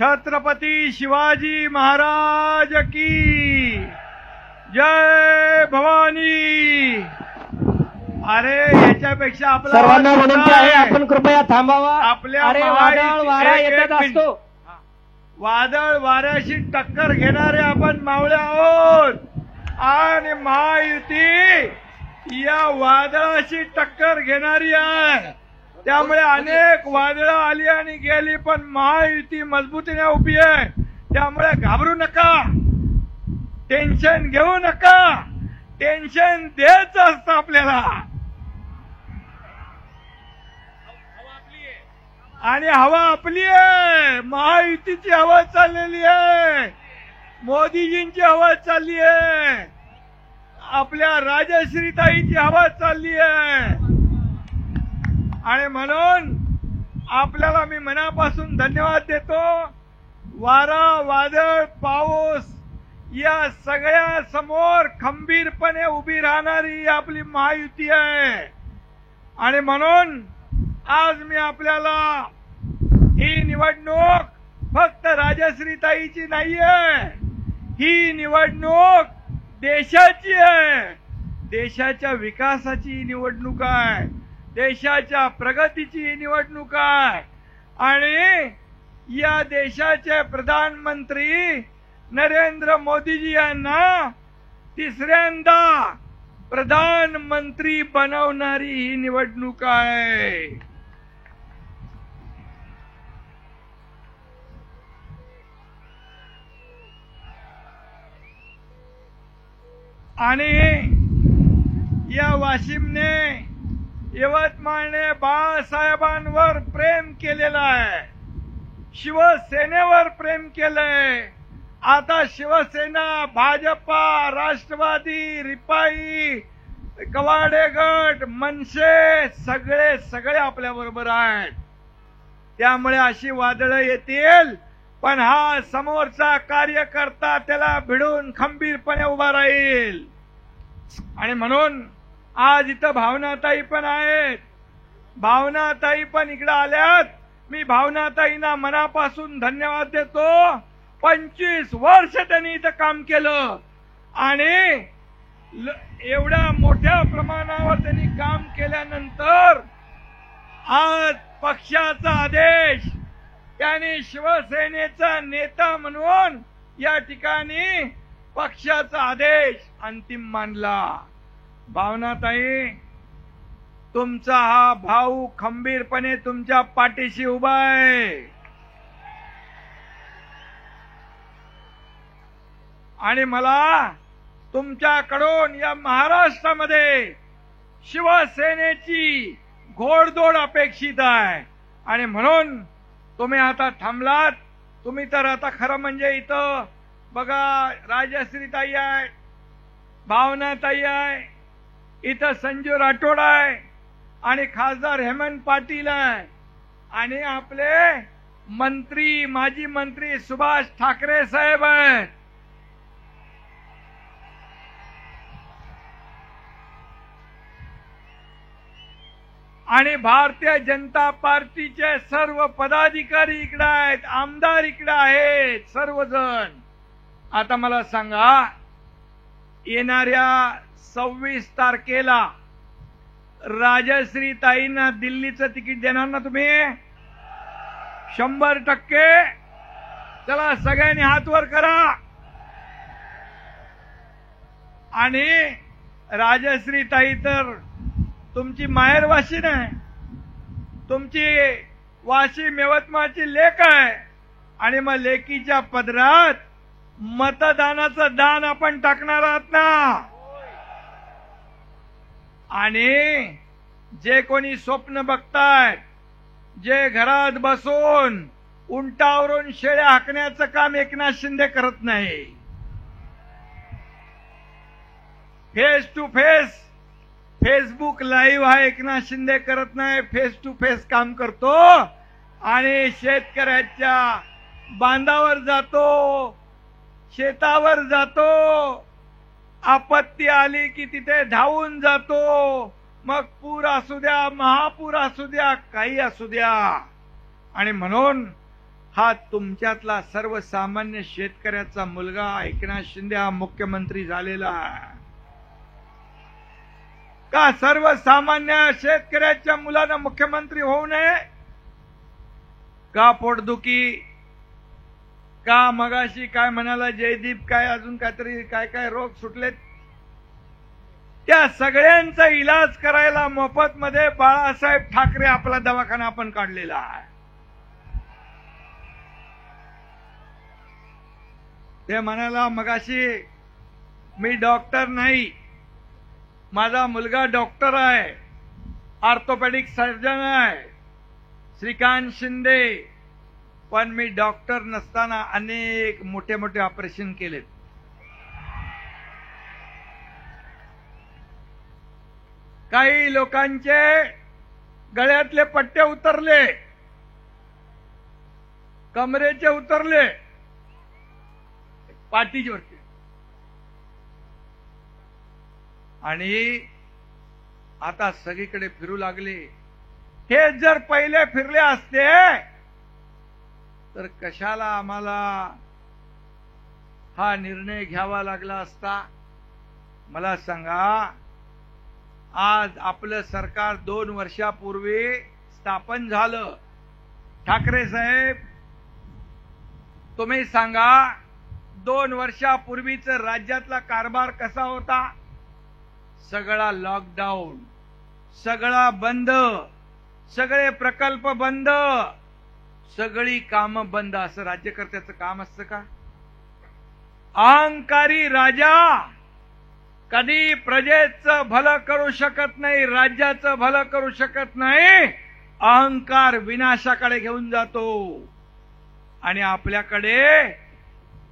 छत्रपती शिवाजी महाराज की जय भवानी। अरे याच्यापेक्षा आपला सर्वांना विनंती आहे आपण कृपया थांबावा। आपल्या वादळ वारा येत असतो, वादळ वाऱ्याशी टक्कर घेणारे आपण मावळे आहोत आणि महायुती या वादळाशी टक्कर घेणारी आहे। त्यामुळे अनेक वादळं आली आणि गेली पण महायुती मजबूतीने उभी आहे। त्यामुळे घाबरू नका, टेन्शन घेऊ नका, टेन्शन द्यायचं असतं आपल्याला। आणि हवा आपली आहे, महायुतीची हवा चाललेली आहे, मोदीजींची हवा चालली आहे, आपल्या राजश्रीताईची हवा चालली आहे। आणि म्हणून आपल्याला मी मनापासून धन्यवाद देतो। वारा वादळ पाऊस या सगळ्या समोर खंबीरपणे उभी राहणारी आपली महायुती आहे। आणि म्हणून आज मी आपल्याला ही निवडणूक फक्त राजश्रीताईची नाहीये, ही निवडणूक देशाची आहे, देशाच्या विकासाची निवडणूक आहे, देशाच्या प्रगतीची निवडणूक आहे। आणि या देशाचे प्रधानमंत्री नरेंद्र मोदीजी यांना तिसऱ्यांदा प्रधानमंत्री बनवणारी ही निवडणूक आहे। आणि या वाशिमने यवतमाळने बाळासाहेबांवर प्रेम केलेलं आहे, शिवसेनेवर प्रेम केलंय। आता शिवसेना, भाजपा, राष्ट्रवादी, रिपाई, कवाडे गट, मनसे सगळे आपल्या बरोबर आहेत। त्यामुळे अशी वादळं येतील पण हा समोरचा कार्यकर्ता त्याला भिडून खंबीरपणे उभा राहील। आणि म्हणून आज इथं भावनाताई पण आहेत, भावनाताई पण इकडे आल्यात। मी भावनाताईंना मनापासून धन्यवाद देतो। 25 वर्ष त्यांनी इथं काम केलं आणि एवढ्या मोठ्या प्रमाणावर त्यांनी काम केल्यानंतर आज पक्षाचा आदेश, त्यांनी शिवसेनेचा नेता म्हणून या ठिकाणी पक्षाचा आदेश अंतिम मानला। भावनाताई, तुमचा हा भाऊ खंबीरपणे तुमच्या पाठीशी उभा आहे। आणि मला तुमच्याकडून या महाराष्ट्रामध्ये शिवसेनेची घोडदौड अपेक्षित आहे। आणि म्हणून तुम्ही आता थांबलात। तुम्ही तर आता खरं म्हणजे इथं बघा, राजश्रीताई आहे, भावनाताई आहे, इथं संजू राठोड आहे आणि खासदार हेमंत पाटील आहे आणि आपले मंत्री, माजी मंत्री सुभाष ठाकरे साहेब आहेत। आणि भारतीय जनता पार्टीचे सर्व पदाधिकारी इकडे आहेत, आमदार इकडे आहेत, सर्वजण। आता मला सांगा, येणाऱ्या 26 तारखेला राजश्रीताईंना दिल्लीचं तिकीट देणार ना तुम्ही? 100%। चला सगळ्यांनी हात वर करा। आणि राजश्रीताई तर तुमची माहेर वाशिन आहे, तुमची वाशिम यवतमाळची लेक आहे। आणि मग लेकीच्या पदरात मतदानाचं दान आपण टाकणार आहात ना। आणि जे कोणी स्वप्न बघतायत, जे घरात बसून उंटावरून शेळ्या हाकण्याचं काम एकनाथ शिंदे करत नाही। Face to face Facebook live हा एकनाथ शिंदे करत नाही, फेस टू फेस काम करतो। आणि शेतकऱ्याच्या बांधावर जातो, शेतावर जातो, आपत्ती आली की तिथे धावून जातो। मग पूर असू द्या, महापूर असू द्या, काही असू द्या। आणि म्हणून हा तुमच्यातला सर्वसामान्य शेतकऱ्याचा मुलगा एकनाथ शिंदे हा मुख्यमंत्री झालेला आहे का? सर्वसामान्य शेतकऱ्याच्या मुलानं मुख्यमंत्री होऊ नये का? पोटदुखी का? मगाशी काय म्हणाला जयदीप, काय अजून काहीतरी काय काय रोग सुटलेत, त्या सगळ्यांचा इलाज करायला मोफत मध्ये बाळासाहेब ठाकरे आपला दवाखाना आपण काढलेला आहे. ते म्हणाला मगाशी मी डॉक्टर नाही, माझा मुलगा डॉक्टर आहे, ऑर्थोपेडिक सर्जन आहे श्रीकांत शिंदे, पण मी डॉक्टर नसताना अनेक मोठे मोठे ऑपरेशन केलेत. काही लोकांचे गळ्यातले पट्टे उतरले, कमरेचे उतरले, पाठीवरचे, आणि आता सगळीकडे फिरू लागले. हे जर पहिले फिरले असते तर कशाला आम्हाला हा निर्णय घ्यावा लागला असता? मला सांगा, आज आपलं सरकार 2 वर्षापूर्वी स्थापन झालं. ठाकरे साहेब, तुम्ही सांगा 2 वर्षापूर्वीच राज्यातला कारभार कसा होता? सगळा लॉकडाऊन, सगळा बंद, सगळे प्रकल्प बंद, सगळी कामं बंद. असं राज्यकर्त्याचं काम असतं का? अहंकारी राजा कधी प्रजेचं भलं करू शकत नाही, राज्याचं भलं करू शकत नाही. अहंकार विनाशाकडे घेऊन जातो आणि आपल्याकडे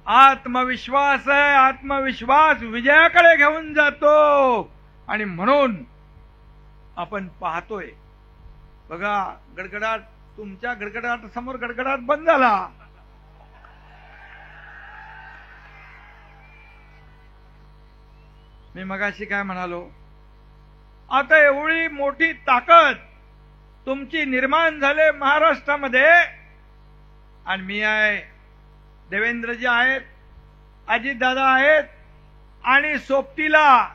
आत्मविश्वास आहे, आत्मविश्वास विजयाकडे घेऊन जातो. आणि म्हणून आपण पाहतोय बघा, गडगडाट, तुमच्या गडगडाट समोर गडगडाट बंद झाला. मी मगाशी काय म्हणालो, आता एवढी मोठी ताकद तुमची निर्माण झाले महाराष्ट्रामध्ये, आणि मी आहे, देवेंद्रजी आहेत, अजितदादा आहेत, आणि सोबतीला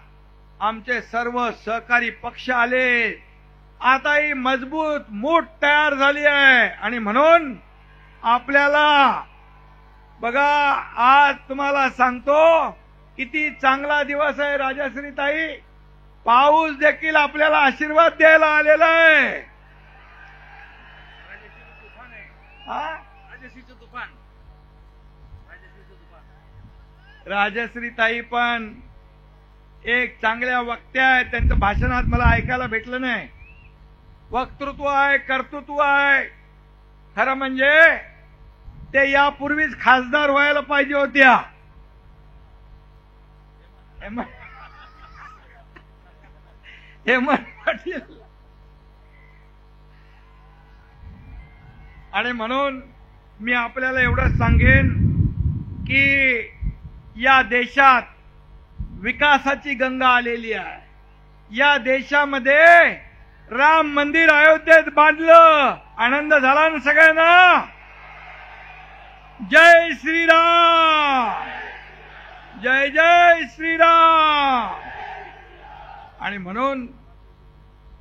आमचे सर्व सहकारी पक्ष आले. आता ही मजबूत मूठ तयार झाली आहे. आणि म्हणून आपल्याला बघा, आज तुम्हाला सांगतो किती चांगला दिवस आहे राजश्रीताई. पाऊस देखील आपल्याला आशीर्वाद द्यायला आलेला आहे. राजश्रीताई पण एक चांगल्या वक्त्या आहेत. त्यांचं भाषणात मला ऐकायला भेटलं नाही. वक्तृत्व आहे, कर्तृत्व आहे. खरं म्हणजे ते यापूर्वीच खासदार व्हायला पाहिजे होत्या. हेमंत पाटील. आणि म्हणून मी आपल्याला एवढंच सांगेन की या देशात विकासाची गंगा आलेली आहे. या देशामध्ये राम मंदिर अयोध्येत बांधलं. आनंद झाला ना सगळ्यांना? जय श्रीराम, जय जय श्रीराम. आणि म्हणून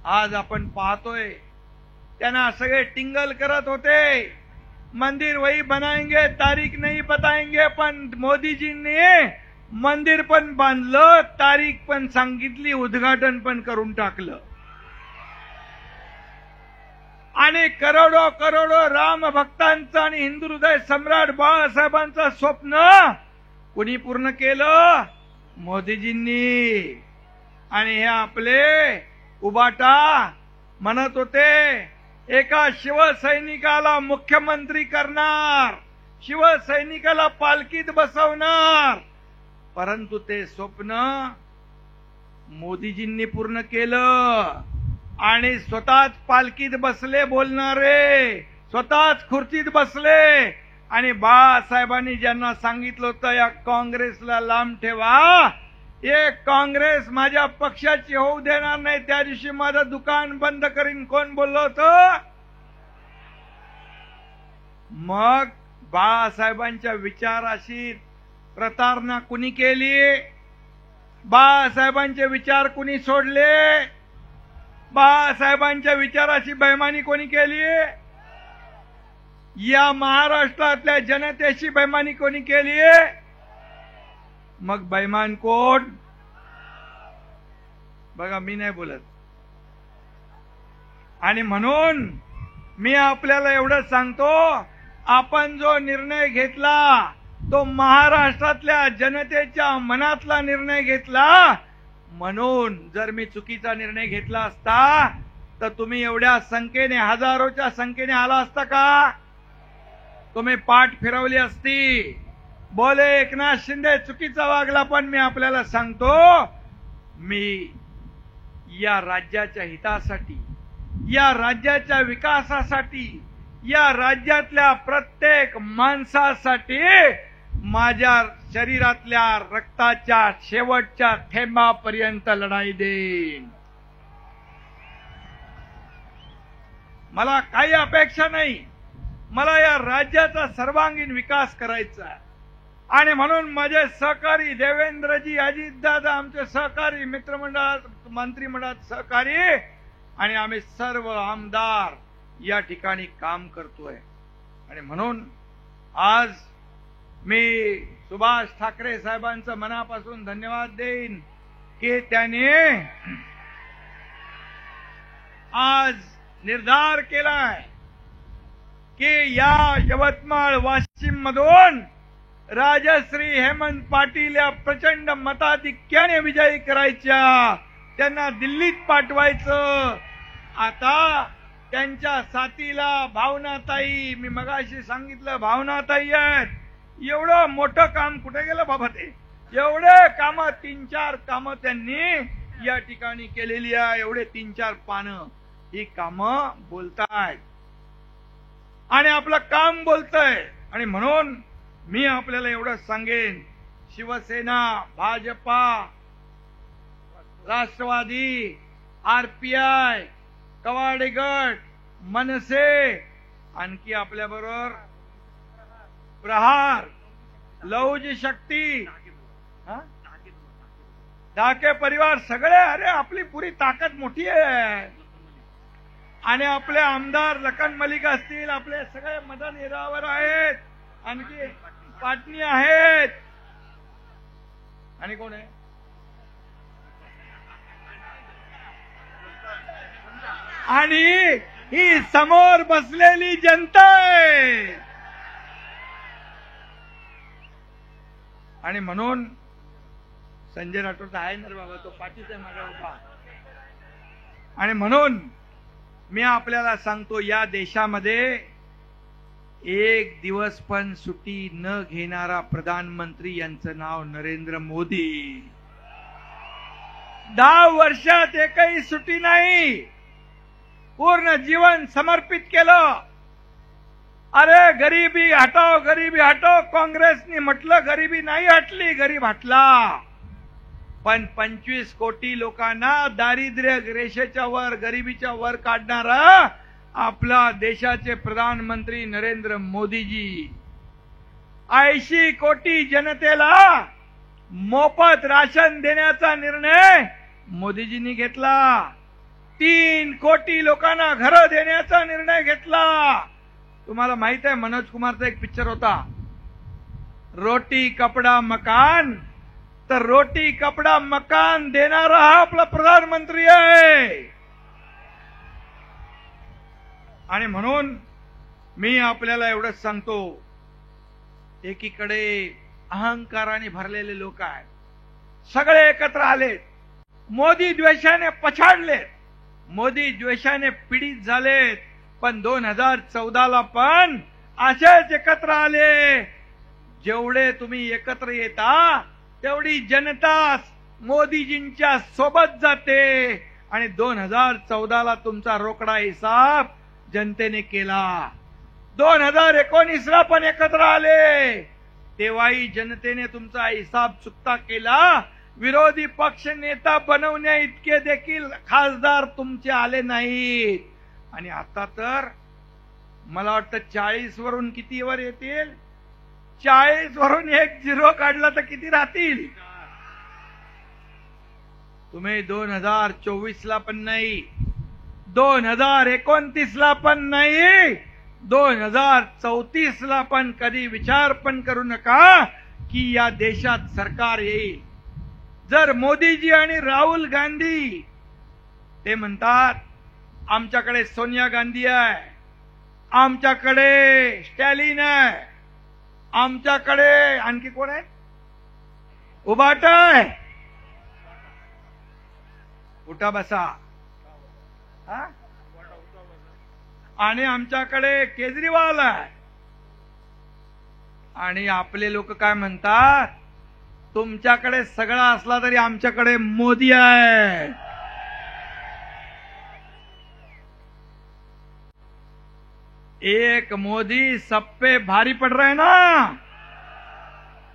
आज आपण पाहतोय, त्यांना सगळे टिंगल करत होते, मंदिर वही बनाएंगे, तारीख नहीं बताएंगे. पण मोदीजींनी मंदिर पण बांधलं, तारीख पण सांगितली, उद्घाटन पण करून टाकलं. आणि करोडो करोडो राम भक्तांचं आणि हिंदू हृदय सम्राट बाळासाहेबांचं स्वप्न कुणी पूर्ण केलं? मोदीजींनी. आणि हे आपले उबाटा म्हणत होते, एका शिवसैनिकाला मुख्यमंत्री करणार, शिवसैनिकाला पालखीत बसवणार. परंतु ते स्वप्न मोदीजींनी पूर्ण केलं. आणि स्वतःच पालखीत बसले बोलणारे, स्वतःच खुर्चीत बसले. आणि बाळासाहेबांनी ज्यांना सांगितलं होतं या काँग्रेसला लांब ठेवा, एक काँग्रेस माझ्या पक्षाची होऊ देणार नाही, त्या दिवशी माझं दुकान बंद करीन, कोण बोललं होतं? मग बाळासाहेबांच्या विचाराशी प्रतारणा कुणी केली? बाळासाहेबांचे विचार कुणी सोडले? बाळासाहेबांच्या विचाराची बेईमानी कोणी केली? या महाराष्ट्रातल्या जनतेशी बेईमानी कोणी केली? मग बेईमान कोण? बघा, मी नाही बोलत. आणि म्हणून मी आपल्याला एवढं सांगतो, आपण जो निर्णय घेतला तो महाराष्ट्रातल्या जनतेच्या मनातला निर्णय घेतला. म्हणून जर मी चुकीचा निर्णय घेतला असता तर तुम्ही एवढ्या संख्येने, हजारोच्या संख्येने आला असता का? तुम्ही पाठ फिरवली असती. बोले एकनाथ शिंदे चुकीचा वागला, पण मी आपल्याला सांगतो, मी या राज्याच्या हितासाठी, या राज्याच्या विकासासाठी, या राज्यातल्या प्रत्येक माणसासाठी माझ्या शरीरातल्या रक्ताच्या शेवटच्या थेंबापर्यंत लढाई देईन. मला काही अपेक्षा नाही. मला या राज्याचा सर्वांगीण विकास करायचा आहे. आणि म्हणून माझे सहकारी देवेंद्रजी, अजितदादा, आमचे सहकारी मित्रमंडळात, मंत्रिमंडळात सहकारी, आणि आम्ही सर्व आमदार या ठिकाणी काम करतोय. आणि म्हणून आज मी सुभाष ठाकरे साहेबांचं मनापासून धन्यवाद देईन की त्यांनी आज निर्धार केलाय की या यवतमाळ वाशिम मधून राजश्री हेमंत पाटील या प्रचंड मताधिक्याने विजयी करायच्या, त्यांना दिल्लीत पाठवायचं. आता त्यांच्या साथीला भावनाताई, मी मगाशी सांगितलं भावनाताई आहेत. एवढं मोठं काम कुठे गेलं बाबा? ते एवढे काम, 3-4 कामं त्यांनी या ठिकाणी केलेली आहे. एवढे 3-4 पानं ही कामं बोलतायत आणि आपलं काम बोलतंय. आणि म्हणून मी आपल्याला एवढं सांगेन, शिवसेना, भाजपा, राष्ट्रवादी, आरपीआय, कवाडे गट, मनसे, आणखी आपल्याबरोबर प्रहार, लौजी शक्ती, ढाके परिवार, सगळे, अरे आपली पुरी ताकद मोठी आहे. आणि आपले आमदार लखन मलिक असतील, आपले सगळे मदन हिरावर आहेत, आणखी पाटणी आहेत, आणि कोण आहे? आणि ही समोर बसलेली जनता आहे. आणि म्हणून संजय राठोड आहे ना रे बाबा, तो पाठीचा माझा उभा. आणि म्हणून मी आपल्याला सांगतो, या देशामध्ये एक दिवस पण सुट्टी न घेणारा प्रधानमंत्री, यांचं नाव नरेंद्र मोदी. 10 वर्षात एकही सुट्टी नाही, पूर्ण जीवन समर्पित केलं. अरे गरिबी हटाओ, गरिबी हटाओ, काँग्रेसने म्हटलं, गरिबी नाही हटली, गरीब हटला. पण 25 कोटी लोकांना दारिद्र्य रेषेच्या वर, गरिबीच्या वर काढणारा आपला देशाचे प्रधानमंत्री नरेंद्र मोदीजी. 80 कोटी जनतेला मोफत राशन देण्याचा निर्णय मोदीजींनी घेतला. 3 कोटी लोकांना घरं देण्याचा निर्णय घेतला. तुम्हाला माहित आहे, मनोज कुमारचा एक पिक्चर होता, रोटी कपडा मकान. तर रोटी कपडा मकान देणारा हा आपला प्रधानमंत्री आहे. आणि म्हणून मी आपल्याला एवढंच सांगतो, एकीकडे अहंकाराने भरलेले लोक आहेत, सगळे एकत्र आलेत, मोदी द्वेषाने पछाडलेत, मोदी द्वेषाने पीडित झालेत. पण 2014ला पण असेच एकत्र आले. जेवढे तुम्ही एकत्र येता तेवढी जनता मोदीजींच्या सोबत जाते. आणि 2014ला तुमचा रोकडा हिसाब जनतेने केला. 2019ला पण एकत्र आले, तेव्हाही जनतेने तुमचा हिसाब चुकता केला. विरोधी पक्ष नेता बनवण्या इतके देखील खासदार तुमचे आले नाहीत. आणि आता तर मला वाटतं 40 वरून किती वर येतील? 40 वरून एक 0 काढला तर किती राहतील? तुम्ही 2024 ला पण नाही, 2029 ला पण नाही, 2034 ला पण कधी विचार पण करू नका की या देशात सरकार येईल. जर मोदीजी आणि राहुल गांधी ते म्हणतात आमच्याकडे सोनिया गांधी आहे, आमच्याकडे स्टॅलिन आहे, आमच्याकडे आणखी कोण आहे, उबाटा आहे, उठा बसा, आणि आमच्याकडे केजरीवाल आहे, आणि आपले लोक काय म्हणतात, तुमच्याकडे सगळा असला तरी आमच्याकडे मोदी आहे. एक मोदी सब पे भारी पड रहा है ना.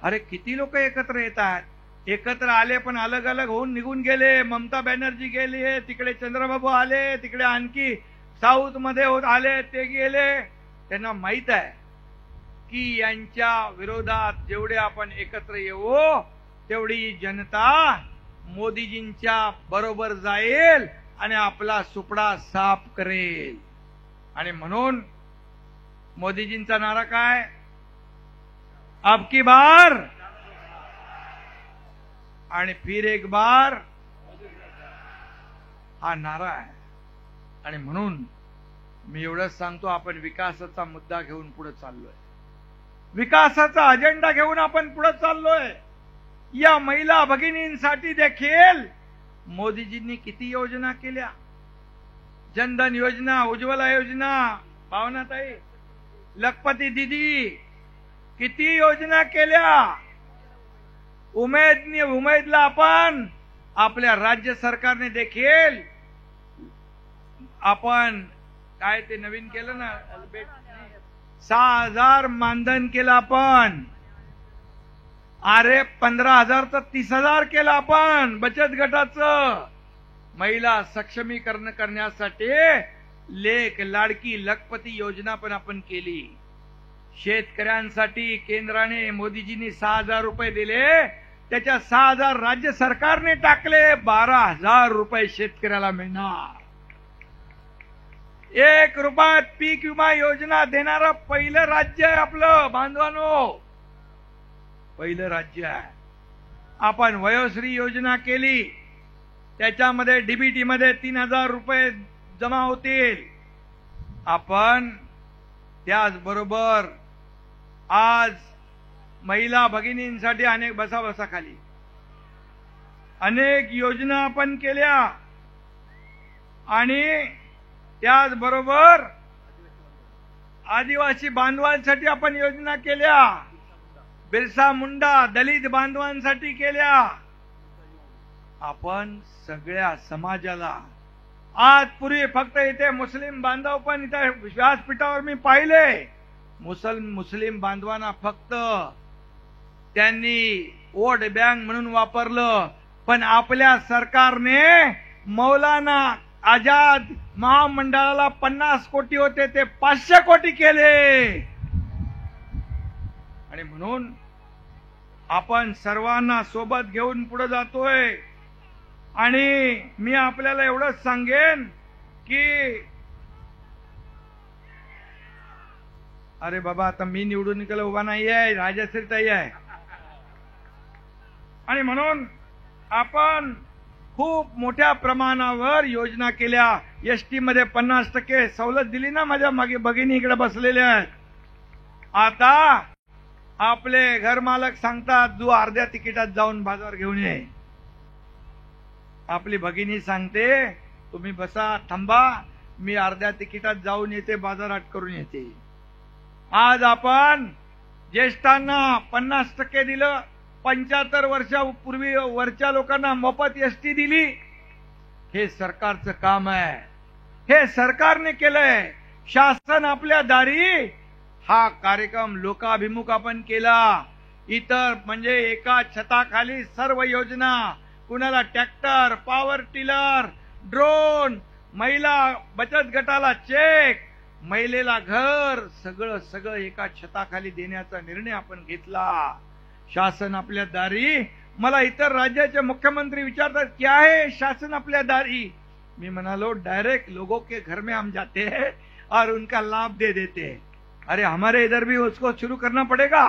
अरे किती लोक एकत्र येतात, एकत्र आले पण अलग अलग होऊन निघून गेले. ममता बॅनर्जी गेली, तिकडे चंद्रबाबू आले, तिकडे आणखी साऊथ मध्ये आले, ते गेले. त्यांना माहित आहे की यांच्या विरोधात जेवढे आपण एकत्र येऊ तेवढी जनता मोदीजींच्या बरोबर जाईल आणि आपला सुपडा साफ करेल. आणि म्हणून मोदीजींचा नारा काय, अब की बार आणि फिर एक बार, हा नारा आहे. आणि म्हणून मी एवढंच सांगतो, आपण विकासाचा मुद्दा घेऊन पुढे चाललोय, विकासाचा अजेंडा घेऊन आपण पुढे चाललोय. या महिला भगिनींसाठी देखील मोदीजींनी किती योजना केल्या, जनधन योजना, उज्ज्वला योजना, भावनाताई, लखपती दीदी, किती योजना केल्या. उमेदला आपण आपल्या राज्य सरकारने देखील आपण काय ते नवीन केलं ना, 6,000 मानधन केलं आपण. अरे 15,000 तर 30,000 केलं आपण बचत गटाचं. महिला सक्षमीकरण करण्यासाठी लेख लाडकी लखपती योजना पण आपण केली. शेतकऱ्यांसाठी केंद्राने मोदीजींनी 6,000 रुपये दिले, त्याच्या 6,000 राज्य सरकारने टाकले, 12,000 रुपये शेतकऱ्याला मिळणार. 1 रुपयात पीक विमा योजना देणारं पहिलं राज्य आहे आपलं बांधवांनो, पहिलं राज्य आहे. आपण वयोश्री योजना केली, त्याच्यामध्ये डीबीटी मध्ये 3,000 रुपये जमा होतील. आपण त्याचबरोबर आज महिला भगिनींसाठी अनेक बसा खाली अनेक योजना आपण केल्या. आणि त्याचबरोबर आदिवासी बांधवांसाठी आपण योजना केल्या, बिरसा मुंडा दलित बांधवांसाठी केल्या. आपण सगळ्या समाजाला, आज पूर्वी फक्त इथे मुस्लिम बांधव, पण इथे व्यासपीठावर मी पाहिले मुस्लिम बांधवांना फक्त त्यांनी वोट बँक म्हणून वापरलं. पण आपल्या सरकारने मौलाना आझाद महामंडळाला 50 कोटी होते ते 500 कोटी केले. आणि म्हणून आपण सर्वांना सोबत घेऊन पुढे जातोय. आणि मी आपल्याला एवढंच सांगेन की अरे बाबा, आता मी निवडून निघाला उभा नाही आहे, राजश्रीताई आहे. आणि म्हणून आपण खूप मोठ्या प्रमाणावर योजना केल्या. एसटी मध्ये 50% सवलत दिली ना, माझ्या मागे भगिनी इकडे बसलेल्या आहेत. आता आपले घरमालक सांगतात तू अर्ध्या तिकिटात जाऊन बाजार घेऊन ये. आपली भगिनी सांगते तुम्ही बसा, थांबा, मी अर्ध्या तिकिटात जाऊन येते, बाजारात करून येते. आज आपण ज्येष्ठांना 50% दिलं, 75 वर्षापूर्वी वरच्या लोकांना मोफत एसटी दिली. हे सरकारचं काम आहे, हे सरकारने केलंय. शासन आपल्या दारी हा कार्यक्रम लोकाभिमुख आपण केला. इतर म्हणजे एका छताखाली सर्व योजना, कुणाला ट्रॅक्टर, पॉवर टिलर, ड्रोन, महिला बचत गटाला चेक, महिलेला घर सगळं एका छताखाली देण्याचा निर्णय आपण घेतला. शासन आपल्या दारी. मला इतर राज्याचे मुख्यमंत्री विचारतात क्या है शासन आपल्या दारी. मी म्हणालो डायरेक्ट लोगों के घर में हम जाते हैं और उनका लाभ दे देते हैं. अरे हमारे इधर भी उसको शुरू करना पड़ेगा.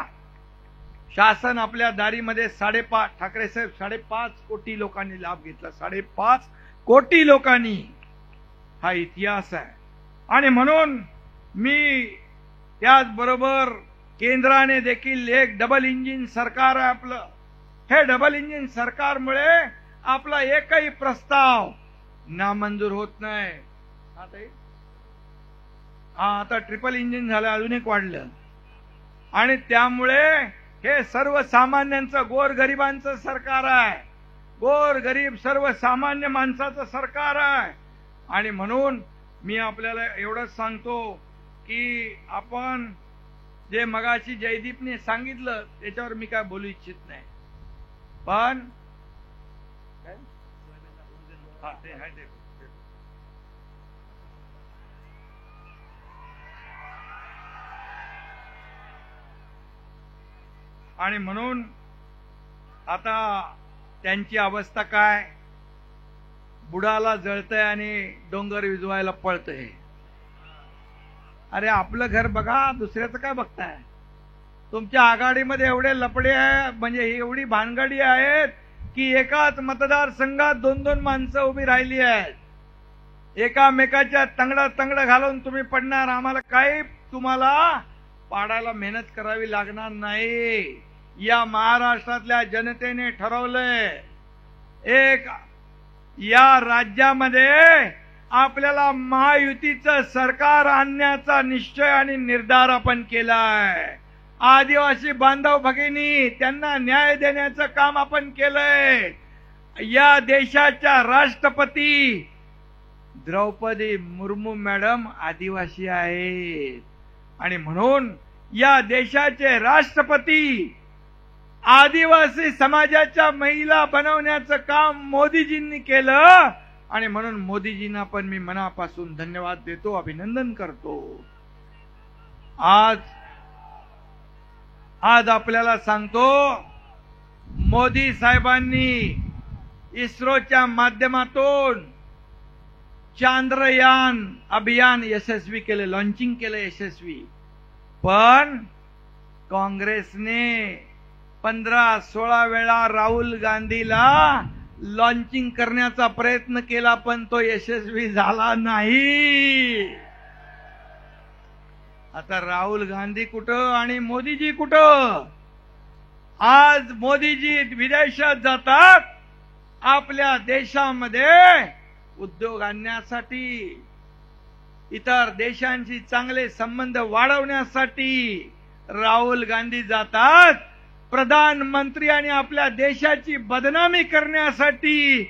शासन आपल्या दारीमध्ये 5.5 ठाकरे साहेब 5.5 कोटी लोकांनी लाभ घेतला. 5.5 कोटी लोकांनी. हा इतिहास आहे. आणि म्हणून मी त्याचबरोबर केंद्राने देखील एक डबल इंजिन सरकार आहे आपलं. हे डबल इंजिन सरकारमुळे आपला एकही प्रस्ताव नामंजूर होत नाही. आता ट्रिपल इंजिन झालं, अजून एक वाढलं. आणि त्यामुळे हे सर्वसामान्यांचं गोरगरिबांचं सरकार आहे. गोरगरीब सर्वसामान्य माणसाचं सरकार आहे. आणि म्हणून मी आपल्याला एवढंच सांगतो की आपण जे मगाशी जयदीपने सांगितलं त्याच्यावर मी काय बोलू इच्छित नाही. पण आणि म्हणून आता त्यांची अवस्था काय. बुडाला जळतंय आणि डोंगर विजवायला पळतंय. अरे आपलं घर बघा, दुसऱ्याचं काय बघताय. तुमच्या आघाडीमध्ये एवढे लपडे आहे, म्हणजे एवढी भानगडी आहेत की एकाच मतदारसंघात 2-2 माणसं उभी राहिली आहेत. एकामेकाच्या तंगड घालून तुम्ही पडणार. आम्हाला काही तुम्हाला पाडायला मेहनत करावी लागणार नाही. या महाराष्ट्रातल्या जनतेने ठरवलंय. एक या राज्यामध्ये आपल्याला महायुतीचं सरकार आणण्याचा निश्चय आणि निर्धार आपण केलाय. आदिवासी बांधव भगिनी त्यांना न्याय देण्याचं काम आपण केलंय. या देशाच्या राष्ट्रपती द्रौपदी मुर्मू मॅडम आदिवासी आहेत. आणि म्हणून या देशाचे राष्ट्रपती आदिवासी समाजाच्या महिला बनवण्याचं काम मोदीजींनी केलं. आणि म्हणून मोदीजींना पण मी मनापासून धन्यवाद देतो, अभिनंदन करतो. आज आपल्याला सांगतो, मोदी साहेबांनी इस्रोच्या माध्यमातून चांद्रयान अभियान यशस्वी केले, लॉन्चिंग केलं यशस्वी. पण काँग्रेसने 15-16 वेळा राहुल गांधीला लॉन्चिंग करण्याचा प्रयत्न केला, पण तो यशस्वी झाला नाही. आता राहुल गांधी कुठं आणि मोदीजी कुठं. आज मोदीजी विदेशात जातात आपल्या देशामध्ये उद्योग आणण्यासाठी, इतर देशांशी चांगले संबंध वाढवण्यासाठी. राहुल गांधी जातात प्रधानमंत्री आणि आपल्या देशाची बदनामी करण्यासाठी.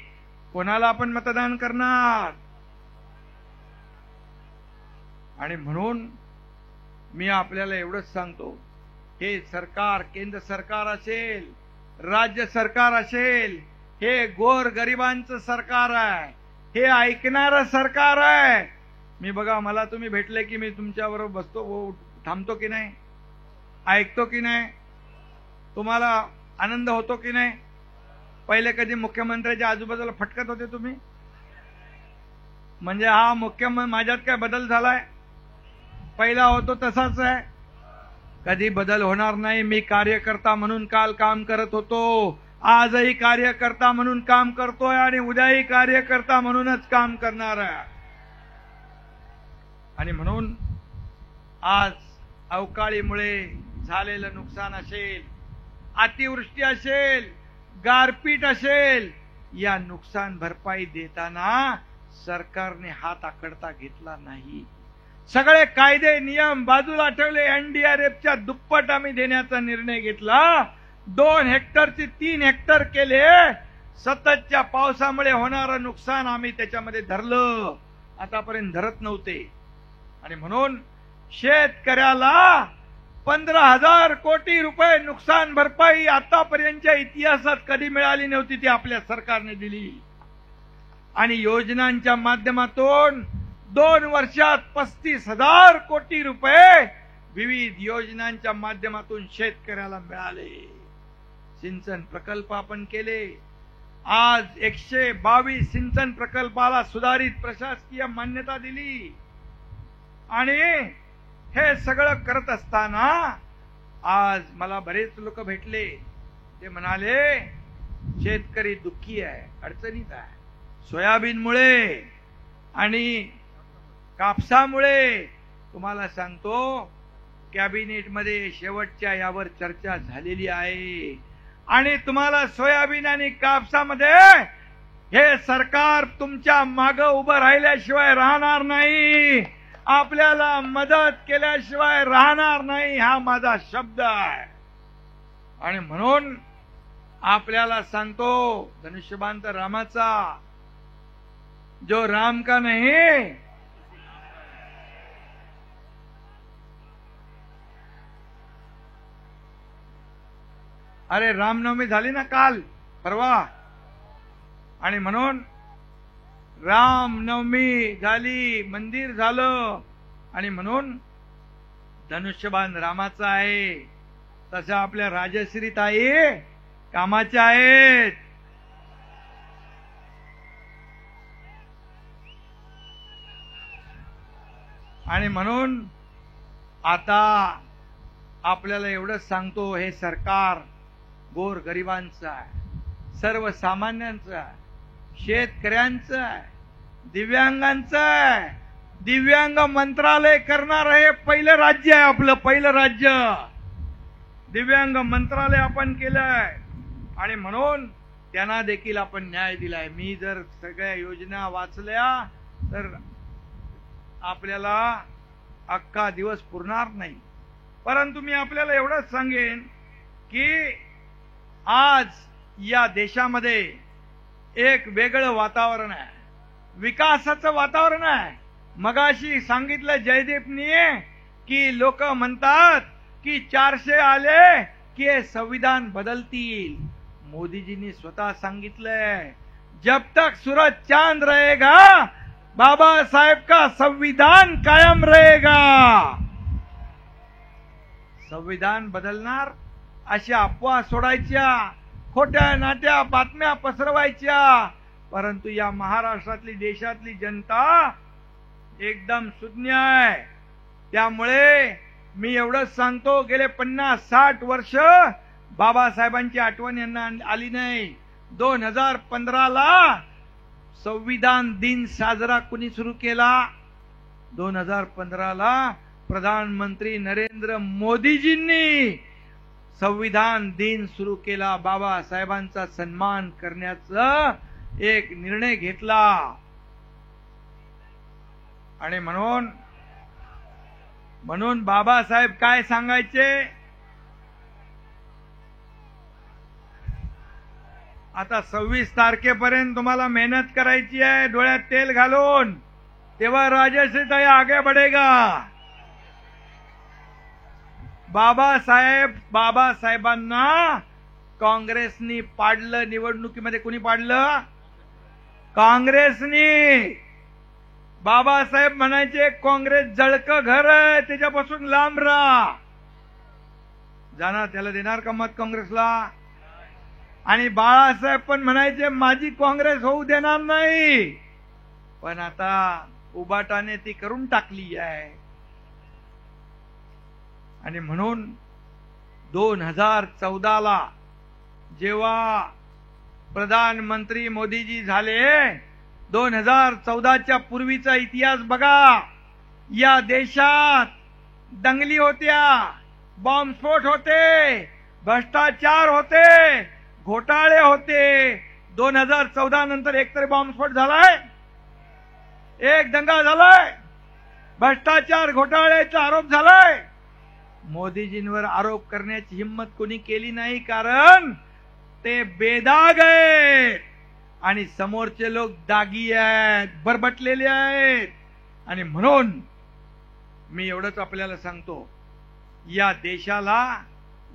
कोणाला आपण मतदान करणार. आणि म्हणून मी आपल्याला एवढंच सांगतो, हे सरकार, केंद्र सरकार असेल, राज्य सरकार असेल, हे गोरगरिबांचं सरकार आहे. हे ऐकणारं सरकार आहे. मी बघा, मला तुम्ही भेटले की मी तुमच्याबरोबर बसतो, थांबतो की नाही, ऐकतो की नाही, तुम्हाला आनंद होतो की नाही. पहिले कधी मुख्यमंत्र्याच्या आजूबाजूला फटकत होते तुम्ही. म्हणजे हा मुख्यमंत्री, माझ्यात काय बदल झालाय. पहिला होतो तसाच आहे. कधी बदल होणार नाही. मी कार्यकर्ता म्हणून काल काम करत होतो, आजही कार्यकर्ता म्हणून काम करतोय आणि उद्याही कार्यकर्ता म्हणूनच काम करणार आहे. आणि म्हणून आज अवकाळीमुळे झालेलं नुकसान असेल, अतिवृष्टी असेल, गारपीट असेल, या नुकसान भरपाई देताना सरकारने हात आखडता घेतला नाही. सगळे कायदे नियम बाजूला ठेवले. एनडीआरएफच्या दुप्पट आम्ही देण्याचा निर्णय घेतला. 2 हेक्टरचे 3 हेक्टर केले. सततच्या पावसामुळे होणारं नुकसान आम्ही त्याच्यामध्ये धरलं, आतापर्यंत धरत नव्हते. आणि म्हणून शेतकऱ्याला 15,000 कोटी रुपये नुकसान भरपाई आतापर्यंतच्या इतिहासात कधी मिळाली नव्हती, ती आपल्या सरकारने दिली. आणि योजनांच्या माध्यमातून 2 वर्षात 35,000 कोटी रुपये विविध योजनांच्या माध्यमातून शेतकऱ्याला मिळाले. सिंचन प्रकल्प आपण केले. आज 122 सिंचन प्रकल्पाला सुधारित प्रशासकीय मान्यता दिली. आणि हे सगळं करत असताना आज मला बरेच लोक भेटले. ते म्हणाले शेतकरी दुःखी आहे, अडचणीत आहे. सोयाबीनमुळे आणि कापसामुळे तुम्हाला सांगतो कॅबिनेटमध्ये शेवटच्या यावर चर्चा झालेली आहे. आणि तुम्हाला सोयाबीन आणि कापसामध्ये हे सरकार तुमच्या मागे उभं राहिल्याशिवाय राहणार नाही. आपल्याला मदत केल्याशिवाय राहणार नाही, हा माझा शब्द आहे. आणि म्हणून आपल्याला सांगतो धनुष्यबाण तर रामाचा, जो राम का नहीं. अरे रामनवमी झाली ना काल परवा, आणि म्हणून रामनवमी झाली, मंदिर झालं, आणि म्हणून धनुष्यबाण रामाचा आहे. तशा आपल्या राजश्री ताई कामाच्या आहेत. आणि म्हणून आता आपल्याला एवढंच सांगतो, हे सरकार गोरगरिबांचं आहे, सर्वसामान्यांचं आहे, शेतकऱ्यांचं आहे, दिव्यांगांचं आहे. दिव्यांग मंत्रालय करणार हे पहिलं राज्य आहे आपलं, पहिलं राज्य दिव्यांग मंत्रालय आपण केलंय. आणि म्हणून त्यांना देखील आपण न्याय दिलाय. मी जर सगळ्या योजना वाचल्या तर आपल्याला अख्खा दिवस पुरणार नाही. परंतु मी आपल्याला एवढंच सांगेन की आज या देशामध्ये एक वेगळं वातावरण आहे, विकासाचं वातावरण आहे. मगाशी सांगितलं जयदीपनी की लोक म्हणतात की 400 आले की हे संविधान बदलतील. मोदीजींनी स्वतः सांगितलंय जब तक सूरज चांद रहेगा बाबा साहेब का संविधान कायम रहेगा. संविधान बदलणार अशा अफवा सोडायच्या, खोट्या नाट्या बातम्या पसरवायच्या. परंतु या महाराष्ट्रातली देशातली जनता एकदम सुज्ञ आहे. त्यामुळे मी एवढंच सांगतो, गेले 50-60 वर्ष बाबासाहेबांची आठवण यांना आली नाही. 2015ला संविधान दिन साजरा कुणी सुरू केला? 2015ला प्रधानमंत्री नरेंद्र मोदीजींनी संविधान दिन सुरू केला. बाबासाहेबांचा सन्मान करण्याचा एक निर्णय घेतला. आणि म्हणून बाबासाहेब काय सांगायचे, आता 26 तारखेपर्यंत तुम्हाला मेहनत करायची आहे डोळ्यात तेल घालून, तेव्हा राजश्रीताई आगे बढ़ेगा. बाबासाहेबांना काँग्रेसनी पाडलं. निवडणुकीमध्ये कोणी पाडलं? काँग्रेसनी. बाबासाहेब म्हणायचे काँग्रेस जळकं घर आहे, त्याच्यापासून लांब राहा. जाणार त्याला देणार का मत काँग्रेसला? आणि बाळासाहेब पण म्हणायचे माझी काँग्रेस होऊ देणार नाही. पण आता उबाटाने ती करून टाकली आहे. आणि म्हणून 2014ला जेव्हा प्रधानमंत्री मोदीजी झाले, 2014च्या पूर्वीचा इतिहास बघा. या देशात दंगली होत्या, बॉम्बस्फोट होते, भ्रष्टाचार होते, घोटाळे होते. 2014 नंतर एकतरी बॉम्बस्फोट झालाय? एक दंगा झालाय? भ्रष्टाचार घोटाळ्याचा आरोप झालाय? मोदीजींवर आरोप करण्याची हिम्मत कोणी केली नाही, कारण ते बेदाग आहेत आणि समोरचे लोक दागी आहेत, बरबटलेले आहेत. आणि म्हणून मी एवढंच आपल्याला सांगतो, या देशाला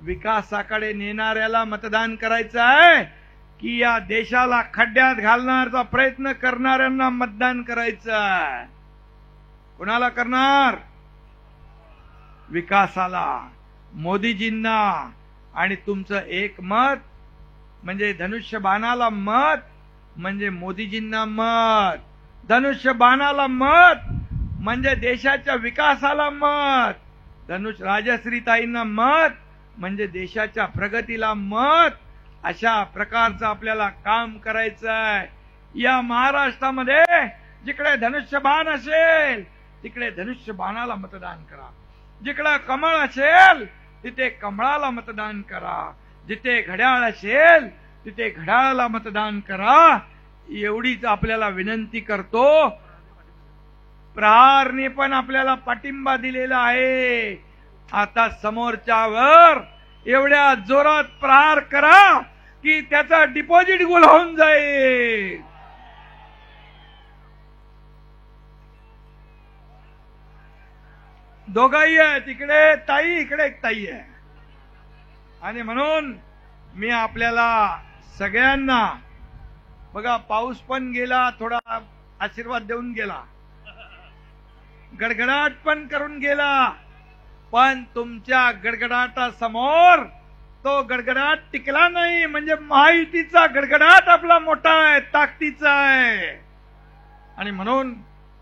विकासाकडे नेणाऱ्याला मतदान करायचं आहे की या देशाला खड्ड्यात घालण्याचा प्रयत्न करणाऱ्यांना मतदान करायचं आहे? कोणाला करणार? विकासाला, मोदीजींना. आणि तुमचं एक मत म्हणजे धनुष्यबाणाला मत म्हणजे मोदीजींना मत, धनुष्यबाणाला मत म्हणजे देशाच्या विकासाला मत, राजश्रीताईंना मत म्हणजे देशाच्या प्रगतीला मत. अशा प्रकारचं आपल्याला काम करायचं आहे. या महाराष्ट्रामध्ये जिकडे धनुष्यबाण असेल तिकडे धनुष्यबाणाला मतदान करा, जिकडे कमळ असेल तिथे कमळाला मतदान करा, जिथे घड्याळ असेल तिथे घड्याळाला मतदान करा. एवढीच आपल्याला विनंती करतो. प्रहारने पण आपल्याला पाठिंबा दिलेला आहे. आता समोरच्यावर एवढ्या जोरात प्रहार करा की त्याचा डिपॉझिट गुल होऊन जाईल. दोघंही आहे, तिकडे ताई, इकडे एक ताई आहे. आणि म्हणून मी आपल्याला सगळ्यांना, बघा पाऊस पण गेला, थोडा आशीर्वाद देऊन गेला, गडगडाट पण करून गेला, पण तुमच्या गडगडाटासमोर तो गडगडाट टिकला नाही. म्हणजे महायुतीचा गडगडाट आपला मोठा आहे, ताकदीचा आहे. आणि म्हणून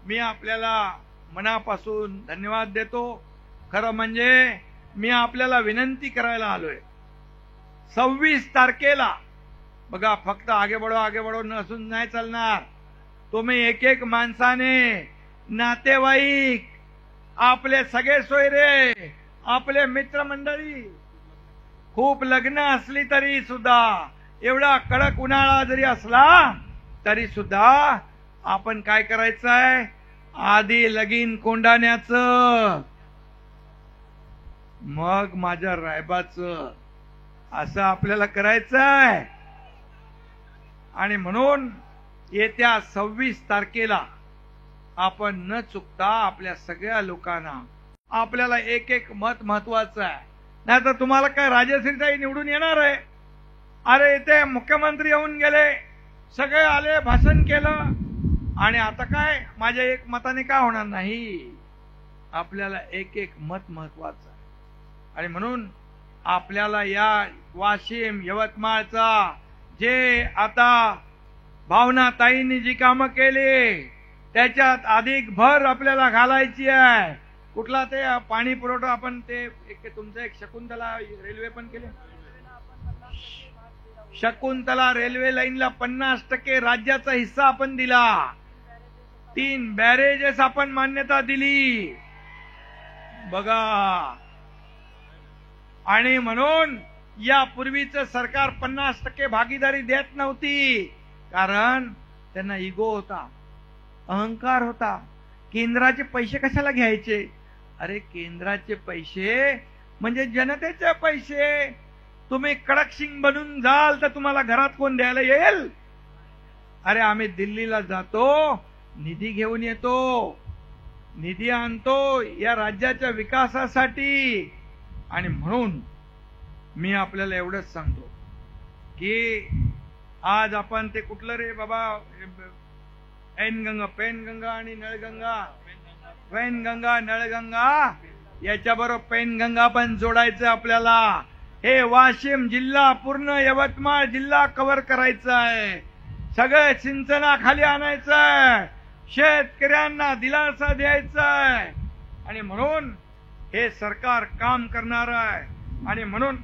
मी आपल्याला मनापासून धन्यवाद देतो. खरं म्हणजे मी आपल्याला विनंती करायला आलोय, 26 तारखेला बघा, फक्त आगे बढो नसून नाही चालणार. तुम्ही एक एक माणसाने, नातेवाईक, आपले सगळे सोयरे, आपले मित्रमंडळी, खूप लग्न असली तरी सुद्धा, एवढा कडक उन्हाळा जरी असला तरी सुद्धा आपण काय करायचंय? आधी लगीन कोंडाण्याचं, मग माझ्या रायबाचं, असं आपल्याला करायचंय. आणि म्हणून येत्या 26 तारखेला आपण न चुकता आपल्या सगळ्या लोकांना, आपल्याला एक एक मत महत्वाचं आहे. नाही तर तुम्हाला काय राजश्रीताई निवडून येणार आहे? अरे इथे मुख्यमंत्री येऊन गेले, सगळे आले, भाषण केलं, आणि आता काय माझ्या एक मताने काय होणार नाही. आपल्याला एक एक मत महत्वाचं आहे. आणि म्हणून आपल्याला या वाशिम, यवतमाळचा जे आता भावनाताईंनी जी कामं केली त्याच्यात अधिक भर आपल्याला घालायची आहे. कुठला ते पाणी पुरवठा आपण ते तुमचं एक शकुंतला रेल्वे पण केले, शकुंतला रेल्वे लाईनला 50% राज्याचा हिस्सा आपण दिला, 3 बॅरेजेस आपण मान्यता दिली बघा. आणि म्हणून यापूर्वीचं सरकार 50% भागीदारी देत नव्हती, कारण त्यांना इगो होता, अहंकार होता. केंद्राचे पैसे कशाला घ्यायचे? अरे केंद्राचे पैसे म्हणजे जनतेचे पैसे. तुम्ही कडक सिंग बनून जाल तर तुम्हाला घरात कोण द्यायला येईल? अरे आम्ही दिल्लीला जातो, निधी घेऊन येतो, निधी आणतो या राज्याच्या विकासासाठी. आणि म्हणून मी आपल्याला एवढंच सांगतो की आज आपण ते कुठलं रे बाबा, पेनगंगा आणि नळगंगा, वैनगंगा, नळगंगा, याच्याबरोबर पेनगंगा पण जोडायचं आपल्याला. हे वाशिम जिल्हा, पूर्ण यवतमाळ जिल्हा कव्हर करायचा आहे, सगळं सिंचनाखाली आणायचं आहे, शेतकऱ्यांना दिलासा द्यायचा आहे. आणि म्हणून हे सरकार काम करणार आहे. आणि म्हणून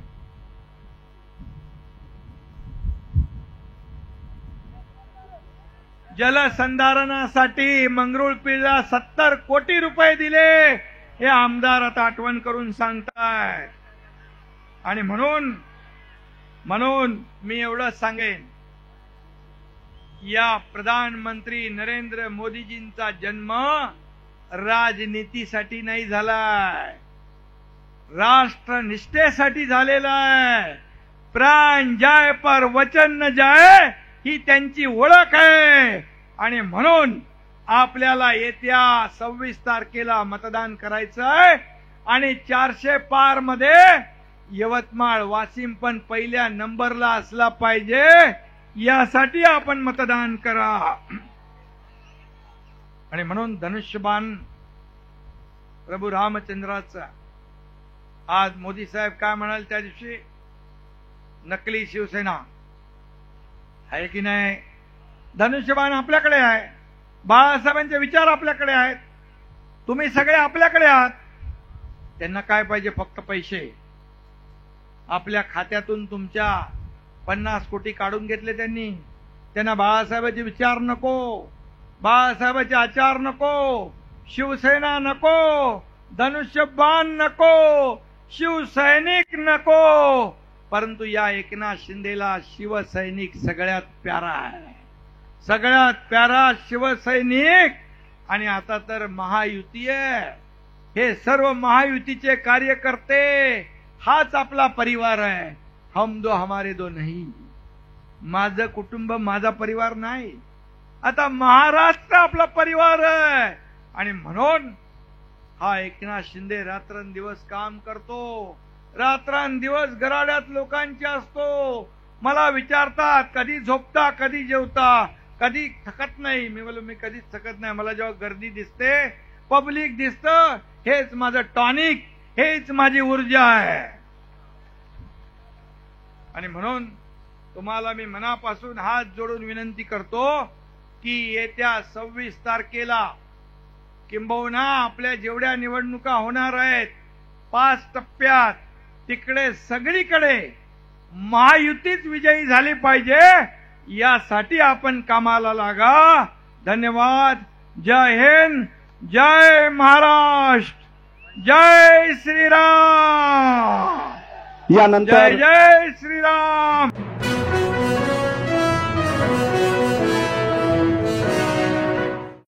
जलसंधारणासाठी मंगरुळपीरला 70 कोटी रुपये दिले, हे आमदार आता आठवण करून सांगताय. आणि म्हणून मी एवढं सांगेन, या प्रधानमंत्री नरेंद्र मोदीजींचा जन्म राजनीतीसाठी नाही झालाय, राष्ट्रनिष्ठेसाठी झालेला आहे. प्राण जाय पर वचन न जाय ही त्यांची ओळख आहे. आणि म्हणून आपल्याला येत्या 26 तारखेला मतदान करायचं आहे. आणि 400 पार मध्ये यवतमाळ, वाशिम पण पहिल्या नंबरला असला पाहिजे, यासाठी आपण मतदान करा. आणि म्हणून धनुष्यबाण प्रभू रामचंद्राचा. आज मोदी साहेब काय म्हणाल त्या दिवशी, नकली शिवसेना आहे की नाही. धनुष्यबाण आपल्याकडे आहे, बाळासाहेबांचे विचार आपल्याकडे आहेत, तुम्ही सगळे आपल्याकडे आहात. त्यांना काय पाहिजे, फक्त पैसे. आपल्या खात्यातून तुमच्या 50 कोटी काढून घेतले त्यांनी. त्यांना बाळासाहेबांचे विचार नको, बाळासाहेबांचे आचार नको, शिवसेना नको, धनुष्यबाण नको, शिवसैनिक नको. परंतु या एकनाथ शिंदेला शिवसैनिक सगळ्यात प्यारा आहे, सगळ्यात प्यारा शिवसैनिक. आणि आता तर महायुती आहे, हे सर्व महायुतीचे कार्यकर्ते, हाच आपला परिवार आहे. हम दो हमारे दो नहीं. माझं कुटुंब माझा परिवार नाही, आता महाराष्ट्र आपला परिवार आहे. आणि म्हणून हा एकनाथ शिंदे रात्रंदिवस काम करतो, रात्रंदिवस गराड्यात लोकांचे असतो. मला विचारतात कधी झोपता, कधी जेवता, कधी थकत नाही. मी बोललो मी कधीच थकत नाही. मला जेव्हा गर्दी दिसते, पब्लिक दिसतं, हेच माझं टॉनिक, हेच माझी ऊर्जा आहे. आणि म्हणून तुम्हाला मी मनापासून हात जोडून विनंती करतो की येत्या 26 तारखेला किंबहुना आपल्या जेवढ्या निवडणुका होणार आहेत 5 टप्प्यात, तिकडे सगळीकडे महायुतीच विजयी झाली पाहिजे, यासाठी आपण कामाला लागा. धन्यवाद. जय हिंद, जय महाराष्ट्र, जय श्रीराम. यानंतर जय जय श्रीराम.